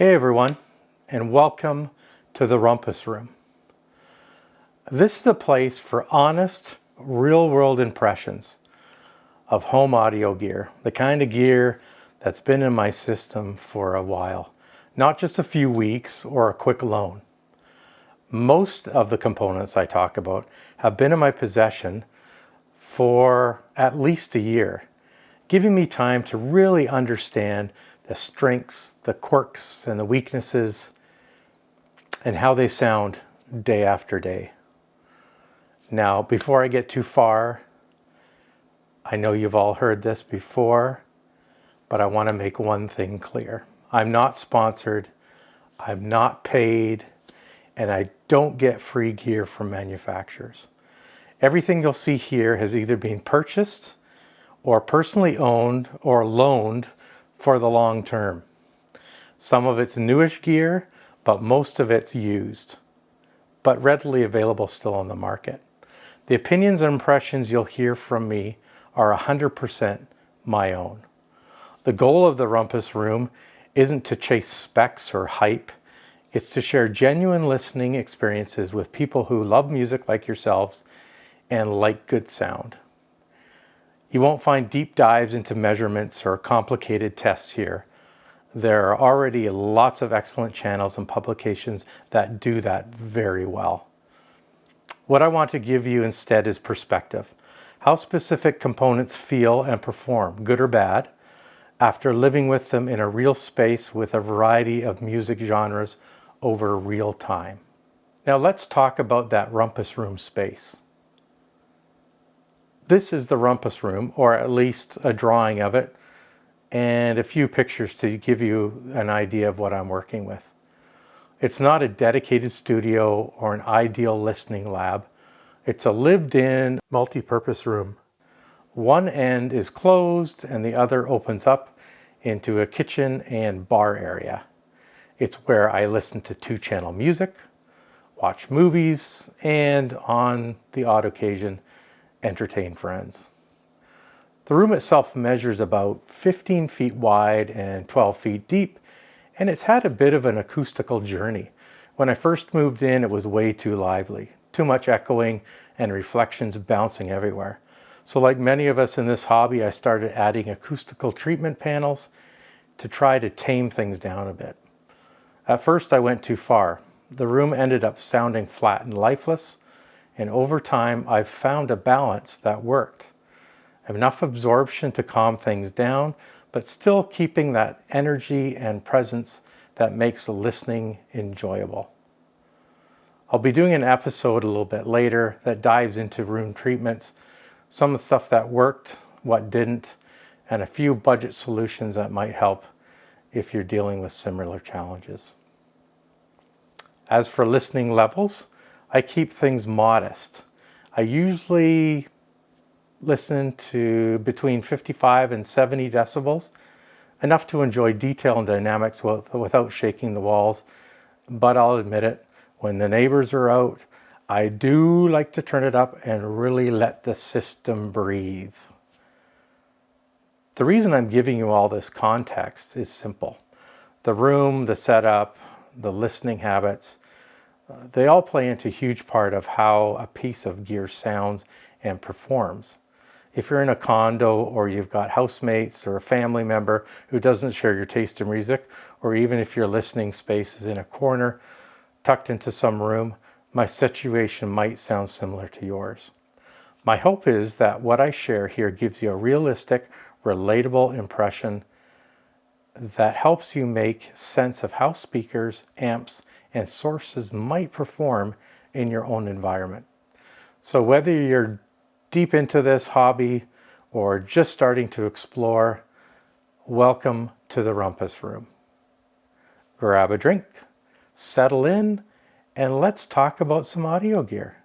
Hey everyone, and welcome to the Rumpus Room. This is a place for honest, real-world impressions of home audio gear, the kind of gear that's been in my system for a while, not just a few weeks or a quick loan. Most of the components I talk about have been in my possession for at least a year, giving me time to really understand the strengths, the quirks, and the weaknesses, and how they sound day after day. Now, before I get too far, I know you've all heard this before, but I want to make one thing clear. I'm not sponsored, I'm not paid, and I don't get free gear from manufacturers. Everything you'll see here has either been purchased or personally owned or loaned for the long term. Some of it's newish gear, but most of it's used, but readily available still on the market. The opinions and impressions you'll hear from me are 100% my own. The goal of the Rumpus Room isn't to chase specs or hype. It's to share genuine listening experiences with people who love music like yourselves and like good sound. You won't find deep dives into measurements or complicated tests here. There are already lots of excellent channels and publications that do that very well. What I want to give you instead is perspective. How specific components feel and perform, good or bad, after living with them in a real space with a variety of music genres over real time. Now let's talk about that Rumpus Room space. This is the Rumpus Room, or at least a drawing of it, and a few pictures to give you an idea of what I'm working with. It's not a dedicated studio or an ideal listening lab. It's a lived-in, multi-purpose room. One end is closed and the other opens up into a kitchen and bar area. It's where I listen to 2-channel music, watch movies, and on the odd occasion, entertain friends. The room itself measures about 15 feet wide and 12 feet deep, and it's had a bit of an acoustical journey. When I first moved in, it was way too lively, too much echoing and reflections bouncing everywhere. So like many of us in this hobby, I started adding acoustical treatment panels to try to tame things down a bit. At first I went too far. The room ended up sounding flat and lifeless, and over time I've found a balance that worked. Enough absorption to calm things down, but still keeping that energy and presence that makes listening enjoyable. I'll be doing an episode a little bit later that dives into room treatments, some of the stuff that worked, what didn't, and a few budget solutions that might help if you're dealing with similar challenges. As for listening levels, I keep things modest. I usually listen to between 55 and 70 decibels, enough to enjoy detail and dynamics without shaking the walls. But I'll admit it, when the neighbors are out, I do like to turn it up and really let the system breathe. The reason I'm giving you all this context is simple. The room, the setup, the listening habits, they all play into a huge part of how a piece of gear sounds and performs. If you're in a condo or you've got housemates or a family member who doesn't share your taste in music, or even if your listening space is in a corner, tucked into some room, my situation might sound similar to yours. My hope is that what I share here gives you a realistic, relatable impression that helps you make sense of how speakers, amps, and sources might perform in your own environment. So whether you're deep into this hobby or just starting to explore, welcome to the Rumpus Room. Grab a drink, settle in, and let's talk about some audio gear.